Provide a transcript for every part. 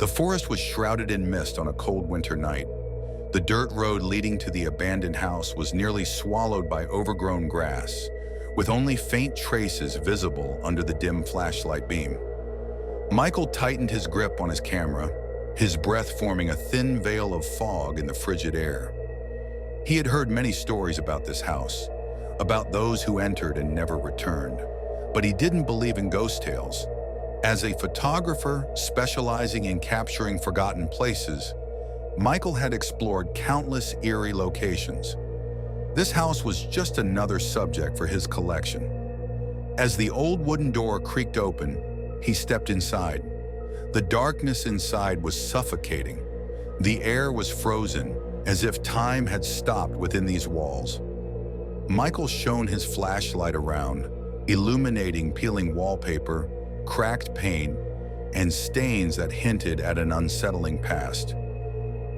The forest was shrouded in mist on a cold winter night. The dirt road leading to the abandoned house was nearly swallowed by overgrown grass, with only faint traces visible under the dim flashlight beam. Michael tightened his grip on his camera, his breath forming a thin veil of fog in the frigid air. He had heard many stories about this house, about those who entered and never returned, but he didn't believe in ghost tales. As a photographer specializing in capturing forgotten places, Michael had explored countless eerie locations. This house was just another subject for his collection. As the old wooden door creaked open, he stepped inside. The darkness inside was suffocating. The air was frozen, as if time had stopped within these walls. Michael shone his flashlight around, illuminating peeling wallpaper, cracked paint, and stains that hinted at an unsettling past.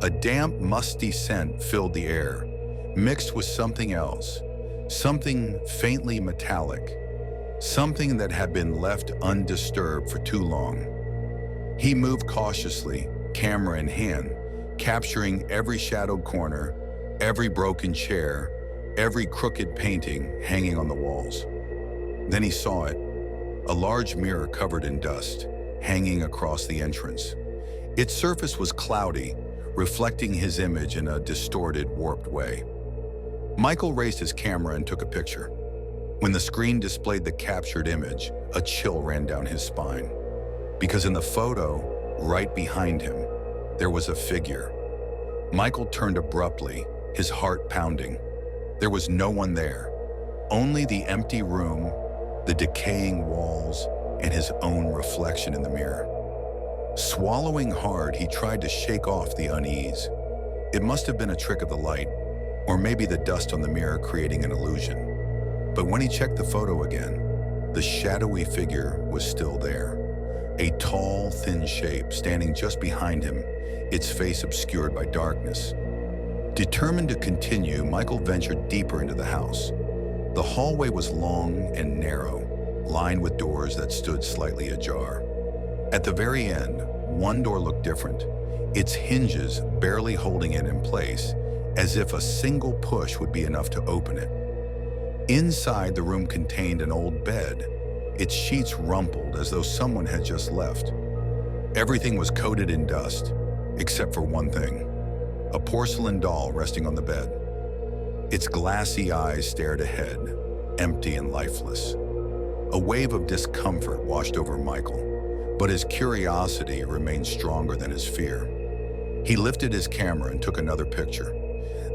A damp, musty scent filled the air, mixed with something else, something faintly metallic, something that had been left undisturbed for too long. He moved cautiously, camera in hand, capturing every shadowed corner, every broken chair, every crooked painting hanging on the walls. Then he saw it, a large mirror covered in dust, hanging across the entrance. Its surface was cloudy, reflecting his image in a distorted, warped way. Michael raised his camera and took a picture. When the screen displayed the captured image, a chill ran down his spine. Because in the photo, right behind him, there was a figure. Michael turned abruptly, his heart pounding. There was no one there, only the empty room, the decaying walls, and his own reflection in the mirror. Swallowing hard, he tried to shake off the unease. It must have been a trick of the light, or maybe the dust on the mirror creating an illusion. But when he checked the photo again, the shadowy figure was still there. A tall, thin shape standing just behind him, its face obscured by darkness. Determined to continue, Michael ventured deeper into the house. The hallway was long and narrow, lined with doors that stood slightly ajar. At the very end, one door looked different, its hinges barely holding it in place, as if a single push would be enough to open it. Inside, the room contained an old bed, its sheets rumpled as though someone had just left. Everything was coated in dust, except for one thing: a porcelain doll resting on the bed. Its glassy eyes stared ahead, empty and lifeless. A wave of discomfort washed over Michael, but his curiosity remained stronger than his fear. He lifted his camera and took another picture.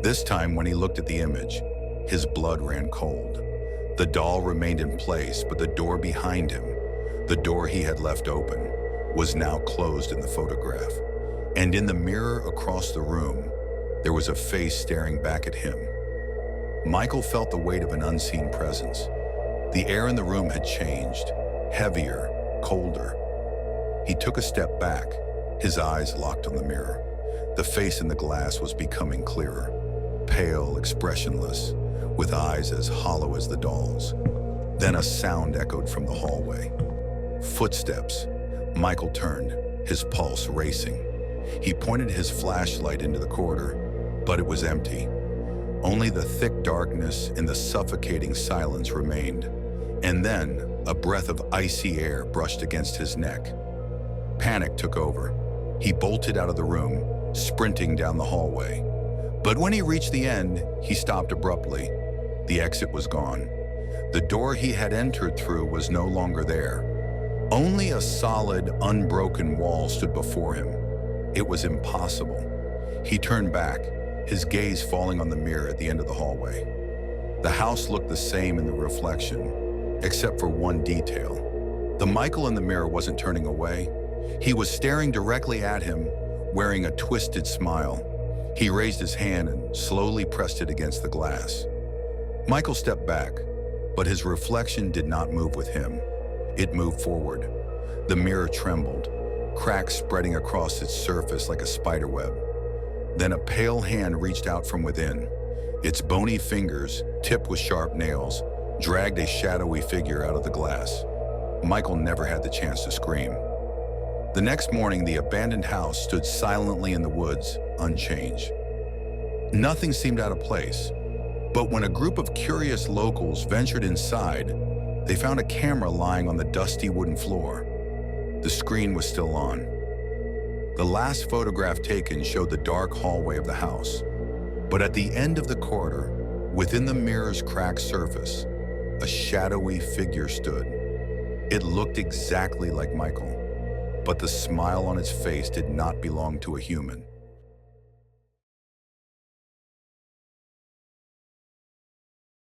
This time, when he looked at the image, his blood ran cold. The doll remained in place, but the door behind him, the door he had left open, was now closed in the photograph. And in the mirror across the room, there was a face staring back at him. Michael felt the weight of an unseen presence. The air in the room had changed, heavier, colder. He took a step back, his eyes locked on the mirror. The face in the glass was becoming clearer, pale, expressionless, with eyes as hollow as the doll's. Then a sound echoed from the hallway. Footsteps. Michael turned, his pulse racing. He pointed his flashlight into the corridor, but it was empty. Only the thick darkness and the suffocating silence remained. And then, a breath of icy air brushed against his neck. Panic took over. He bolted out of the room, sprinting down the hallway. But when he reached the end, he stopped abruptly. The exit was gone. The door he had entered through was no longer there. Only a solid, unbroken wall stood before him. It was impossible. He turned back, his gaze falling on the mirror at the end of the hallway. The house looked the same in the reflection, except for one detail. The Michael in the mirror wasn't turning away. He was staring directly at him, wearing a twisted smile. He raised his hand and slowly pressed it against the glass. Michael stepped back, but his reflection did not move with him. It moved forward. The mirror trembled, cracks spreading across its surface like a spiderweb. Then a pale hand reached out from within. Its bony fingers, tipped with sharp nails, dragged a shadowy figure out of the glass. Michael never had the chance to scream. The next morning, the abandoned house stood silently in the woods, unchanged. Nothing seemed out of place, but when a group of curious locals ventured inside, they found a camera lying on the dusty wooden floor. The screen was still on. The last photograph taken showed the dark hallway of the house, but at the end of the corridor, within the mirror's cracked surface, a shadowy figure stood. It looked exactly like Michael, but the smile on its face did not belong to a human.